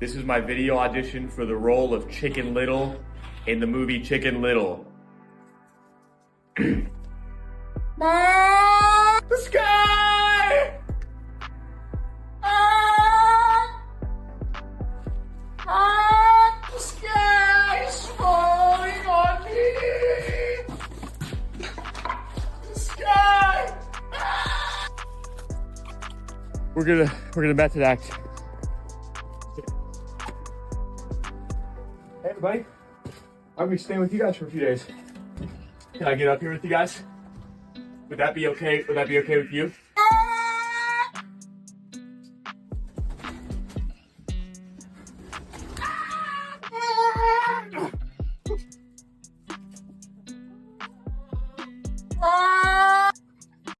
This is my video audition for the role of Chicken Little in the movie Chicken Little. The sky! The sky is falling on me! The sky! We're gonna method act. Hey everybody, I'm gonna be staying with you guys for a few days. Can I get up here with you guys? Would that be okay? Would that be okay with you?